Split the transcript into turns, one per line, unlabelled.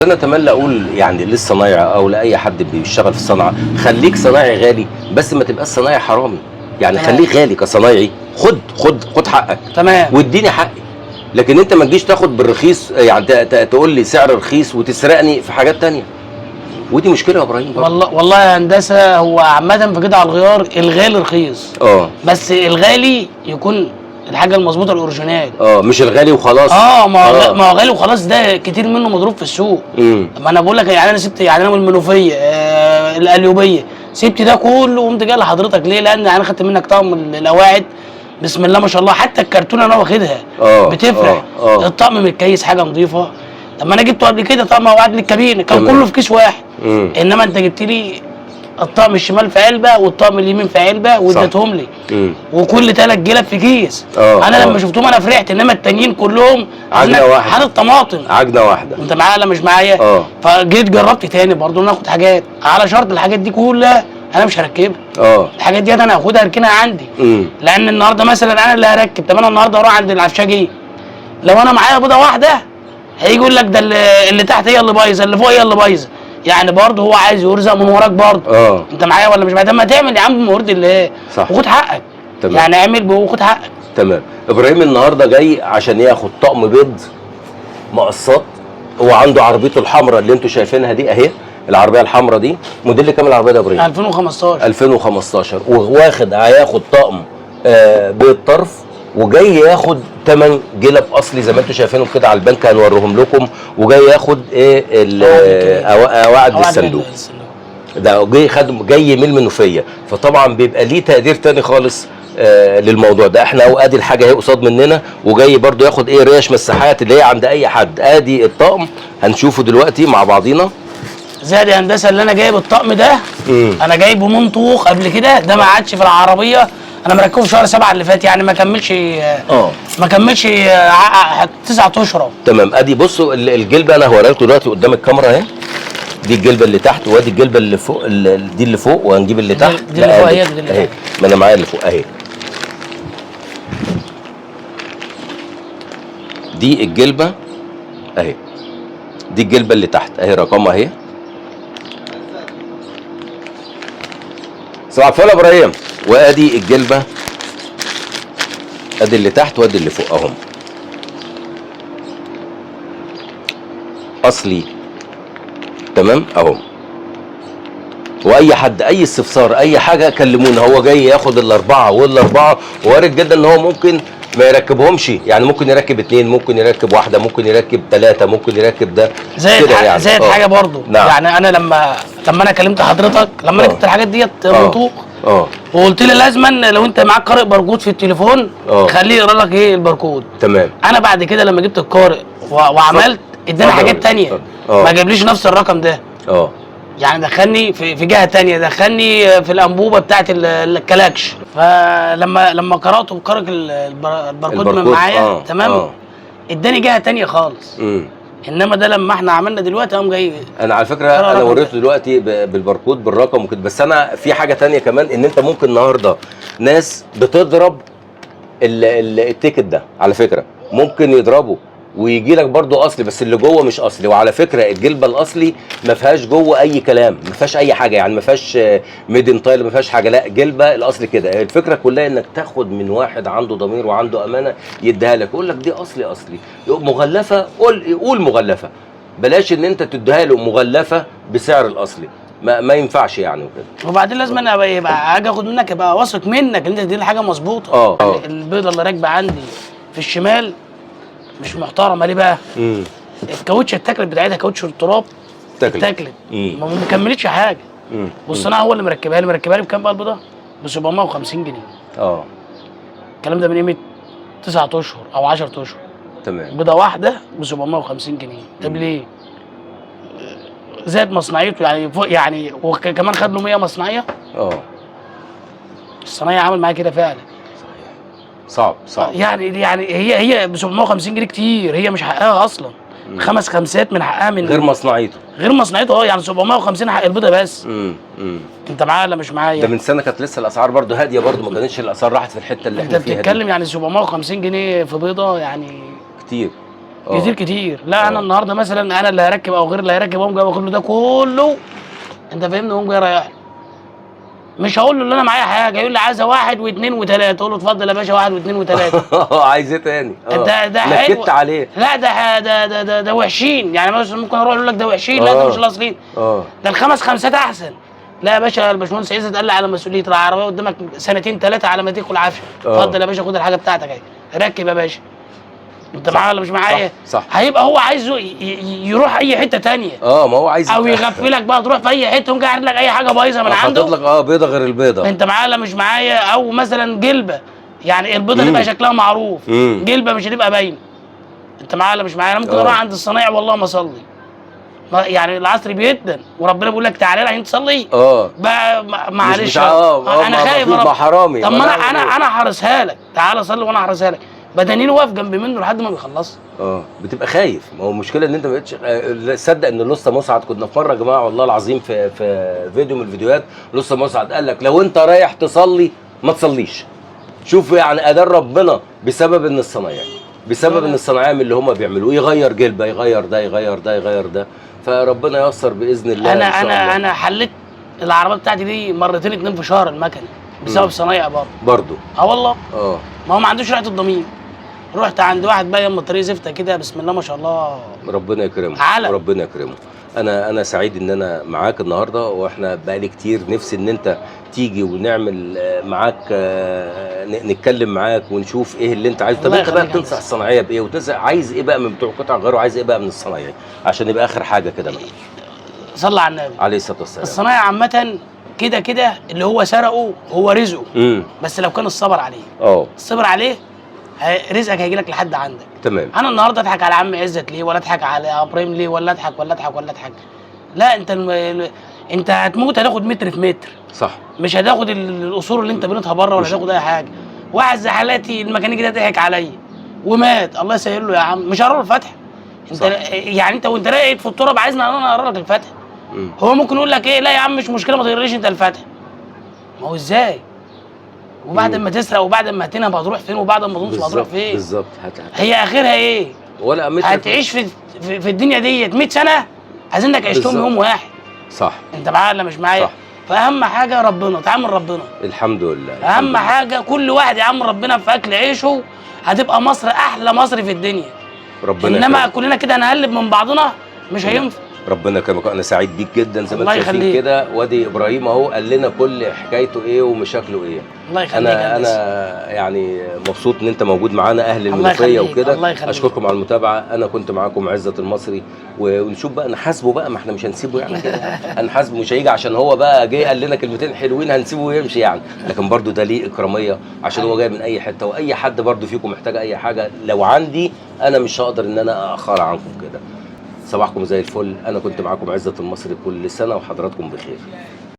انا اتمنى اقول يعني للصنايعي او لاي حد بيشتغل في الصنعه، خليك صنايعي غالي بس ما تبقاش صنايعي حرامي. يعني
تمام.
خليك غالي كصنايعي، خد حقك
تمام.
واديني حقي. لكن انت ما تجيش تاخد بالرخيص، يعني تقول لي سعر رخيص وتسرقني في حاجات تانية، ودي مشكله يا ابراهيم برضه.
والله يا هندسه، هو عامه في قطع الغيار الغالي رخيص،
اه
بس الغالي يكون الحاجه المظبوطه الاوريجينال.
مش الغالي وخلاص.
ما هو غالي وخلاص، ده كتير منه مضروب في السوق. ما انا بقول لك يعني انا سبت، يعني انا من المنوفيه القليوبيه، سبت ده كله وقمت جاي لحضرتك ليه؟ لان انا خدت منك طقم القواعد بسم الله ما شاء الله، حتى الكرتونه انا واخدها بتفرح. الطقم متكيس حاجه نظيفه. طب ما انا جبته قبل كده طقم قواعد للكابينه كان كله في كيس واحد. انما انت جبت لي الطقم الشمال في علبه والطقم اليمين في علبه واديتهم لي، وكل 3 جلب في كيس. انا لما شفتهم انا فرحت، انما التانيين كلهم
عجنه واحده،
حاطط طماطم
عجنه واحده.
انت معايا ولا مش معايا؟ فجيت جربت تاني برضه ناخد حاجات على شرط الحاجات دي كلها انا مش هركبها. الحاجات دي انا هاخدها اركنها عندي. لان النهارده مثلا انا اللي هركب، طب انا النهارده اروح عند العفشاجي، لو انا معايا بيضه واحده هيجي يقول لك ده اللي تحت هي اللي بايظه، اللي فوق هي اللي بايظه. يعني برضه هو عايز يرزق من وراك برضه. انت معايا ولا مش معايا؟ طب ما تعمل يا عم مرضي الله وخد حقك. تمام. يعني اعمل وخد حقك.
تمام. ابراهيم النهارده جاي عشان ياخد طقم بيض مقصات. هو عنده عربيته الحمراء اللي انتوا شايفينها دي اهي، العربيه الحمراء دي موديل كام العربيه ده يا ابراهيم؟
2015.
2015 هياخد طقم بيض طرف، وجاي ياخد 8 جلب اصلي زي ما انتوا شايفينهم كده على البنك، هنوريهم لكم. وجاي ياخد قواعد الصندوق. ده جاي من المنوفيه، فطبعا بيبقى ليه تقدير تاني خالص للموضوع ده. احنا ادي الحاجه اهي قصاد مننا، وجاي برضو ياخد ريش مساحات اللي هي عند اي حد. ادي الطقم هنشوفه دلوقتي مع بعضينا.
زائد يا هندسه اللي انا جايب الطقم ده، انا جايبه منطوق قبل كده، ده ما عادش في العربيه، انا مركبه في شهر 7 اللي فات، يعني ما كملش 9 اشهر.
تمام. ادي بصوا الجلبه انا هوريها لكم دلوقتي قدام الكاميرا اهي. دي الجلبه اللي تحت، وادي الجلبه اللي فوق، دي اللي فوق، وهنجيب اللي تحت.
دي اللي فوق اهي، دي اللي
اهي، ما انا معايا اللي فوق اهي. دي الجلبه اهي، دي الجلبه اللي تحت اهي، رقمها اهي. صباح الفل يا ابراهيم. وادي الجلبه، ادي اللي تحت وادي اللي فوق اهم، اصلي. تمام اهو. واي حد اي استفسار اي حاجه كلمونا. هو جاي ياخد الاربعه والاربعه، وارد جدا ان هو ممكن ما يركبهمش، يعني ممكن يركب 2، ممكن يركب 1، ممكن يركب 3، ممكن يركب ده
زائد يعني. زائد حاجه برضه.
نعم.
يعني انا لما انا كلمت حضرتك لما انا جبت الحاجات ديت منطوق، وقلت لي لازما لو انت معاك قارئ باركود في التليفون خليه يقرا لك الباركود.
تمام.
انا بعد كده لما جبت القارئ وعملت اداني حاجات تانية، ما جابليش نفس الرقم ده. يعني دخلني في جهه تانية، دخلني في الانبوبه بتاعت الكلاكش. فلما قراته بقرأ الباركود من معايا تمام، اداني جهه تانية خالص. انما ده لما احنا عملنا دلوقتي قام جاي.
انا على فكره انا وريته دلوقتي بالباركود بالرقم وكده. بس انا في حاجه تانية كمان، ان انت ممكن النهارده ناس بتضرب التيكت ده، على فكره ممكن يضربه ويجي لك برضو اصلي، بس اللي جوه مش اصلي. وعلى فكره الجلبه الاصلي ما فيهاش جوه اي كلام، ما فيهاش اي حاجه، يعني ما فيهاش ميدن تايل، ما فيهاش حاجه. لا، جلبه الاصلي كده. الفكره كلها انك تاخد من واحد عنده ضمير وعنده امانه يديها لك، يقول لك دي اصلي مغلفه. قول مغلفه، بلاش ان انت تديها له مغلفه بسعر الاصلي، ما ينفعش يعني وكده.
وبعدين لازم انا يبقى اجي اخد منك، يبقى واثق منك ان انت تديني حاجه مظبوطه. البيضه اللي راكبه عندي في الشمال مش محترمه. ليه بقى؟ الكاوتشه التكلت بتاعتها كاوتش التراب اتاكلت، ما مكملتش حاجه. والصناعه هو اللي مركبها لي بكام بقى البيضه؟ ب 750 جنيه. الكلام ده من قيمه 9 اشهر او 10 اشهر.
تمام.
بيضه واحده ب 750 جنيه. طب ليه؟ زاد مصنعيته يعني وكمان خد له 100 مصنعيه. الصنايعي عمل معايا كده فعلا.
صعب.
يعني هي ب 750 جنيه كتير، هي مش حقها اصلا. 5 خمسات من حقها، من
غير مصنعيته.
يعني 750 حق البيضه بس. انت معايا ولا مش معايا؟
ده من سنه كانت لسه الاسعار برضو هاديه، برضو ما كانتش الاسعار راحت في الحته اللي احنا فيها.
انت بتتكلم يعني 750 جنيه في بيضه، يعني
كتير.
كتير كتير. لا انا النهارده مثلا انا اللي هركب او غير اللي هيركب، اقوم جاي واخد له ده كله، انت فاهمني، واقوم جاي رايح له. مش هقول له ان انا معايا حاجه، يقول لي عايزه واحد واثنين وثلاثه، اقول له اتفضل يا باشا واحد واثنين وثلاثه.
عايز ايه تاني؟
ده حلو.
نكدت عليه.
لا ده وحشين، يعني مثلا ممكن اروح اقول لك ده وحشين، لا ده مش الاصلين. ده الخمس خمسات احسن. لا يا باشا الباشمهندس عزت قال لي على مسؤوليه العربيه قدامك سنتين ثلاثه على ما تاكل عافيه، اتفضل يا باشا خد الحاجه بتاعتك اهي، ركب يا باشا. انت معايا ولا مش معايا؟
صح.
هيبقى هو عايزه يروح اي حته تانية،
ما هو عايز
او يغفلك بقى تروح في اي حته، يقوم قاعد لك اي حاجه بايظه من عنده،
حاطط لك بيضه غير البيضه.
انت معايا ولا مش معايا؟ او مثلا جلبه، يعني البيضه تبقى شكلها معروف، جلبه مش هتبقى باينه. انت معايا ولا مش معايا؟ انا ممكن اروح عند الصنايع والله ما اصلي، يعني العصر بيدن وربنا بيقول لك تعالى عشان تصلي، بقى معلش انا خايف
حرامي.
طب ما انا حارسها لك، تعالى صلي وانا حارسها لك، بدنين واقف جنب منه لحد ما بيخلص.
بتبقى خايف. ما هو المشكله ان انت ما بقتش تصدق ان لسه مسعد، كنا في مره يا جماعه والله العظيم في فيديو من الفيديوهات، لسه مسعد قال لك لو انت رايح تصلي ما تصليش. شوف يعني ادار ربنا بسبب ان الصنايعي، بسبب ان الصنايعيه من اللي هم بيعملوه يغير جلبه، يغير ده يغير ده يغير ده، فربنا ييسر باذن الله.
انا حليت العربيه بتاعتي دي مرتين اتنين في شهر المكنه بسبب صنايع برضه. والله ما هو ما عندوش ريحه الضمير. رحت عند واحد بقى يم الطريق زفته كده، بسم الله ما شاء الله،
ربنا يكرمه ربنا يكرمه. انا سعيد ان انا معاك النهارده، واحنا بقالي كتير نفسي ان انت تيجي ونعمل معاك، نتكلم معاك ونشوف ايه اللي انت عايزه. طب انت بقى بتنصح الصناعيه بايه، عايز ايه بقى من بتوع قطع غيره، وعايز ايه بقى من الصنايعي عشان يبقى اخر حاجه كده بقى؟
صلى على النبي
عليه الصلاه والسلام.
الصنايعي عامه كده اللي هو سرقه هو رزقه، بس لو كان الصبر عليه، الصبر عليه رزقك هيجي لك لحد عندك.
تمام.
انا النهارده اضحك على عم عزت ليه، ولا اضحك على ابراهيم ليه، ولا اضحك. لا انت هتموت هتاخد متر في متر،
صح،
مش هتاخد القصور اللي انت بنيتها بره، ولا هتاخد اي حاجه. واحد زي حالاتي الميكانيكي ده ضحك عليا ومات، الله يسهل له يا عم، مش هقرا الفاتحه. انت يعني انت وانت راقد في التراب عايزني انا اقرا لك الفاتحه؟ هو ممكن يقول لك ايه، لا يا عم مش مشكله ما تقريش انت الفاتحه. ما هو ازاي؟ وبعد ما تسرق وبعد ما تنهب هتروح فين، وبعد ما تنصب هتروح فين؟
بالظبط.
هي اخرها ايه؟
ولا
هتعيش في الدنيا ديت 100 سنه، عايزينك عشتهم يوم واحد.
صح.
انت معايا ولا مش معايا؟ فاهم حاجه ربنا، تعامل ربنا
الحمد لله.
اهم حاجه كل واحد يعامل ربنا في اكل عيشه، هتبقى مصر احلى مصر في الدنيا.
ربنا
انما كلنا كده هنقلب من بعضنا مش هينفع.
ربنا يكرمك. انا سعيد بيك جدا زي ما انت شايفين كده، وادي ابراهيم اهو قال لنا كل حكايته ايه ومشاكله ايه.
الله يخليك.
انا يعني مبسوط ان انت موجود معانا اهل المنوفيه وكده. اشكركم على المتابعه. انا كنت معاكم عزت المصري، ونشوف بقى نحاسبه بقى، ما احنا مش هنسيبه يعني كده هنحاسبه، مش هيجي عشان هو بقى جه قال لنا كلمتين حلوين هنسيبه ويمشي يعني، لكن برضو ده ليه اكراميه عشان هو جاي من اي حته، واي حد برضو فيكم محتاج اي حاجه لو عندي انا مش هقدر ان انا اخر عنكم كده. صباحكم زي الفل. انا كنت معاكم عزت المصري، كل سنه وحضراتكم بخير.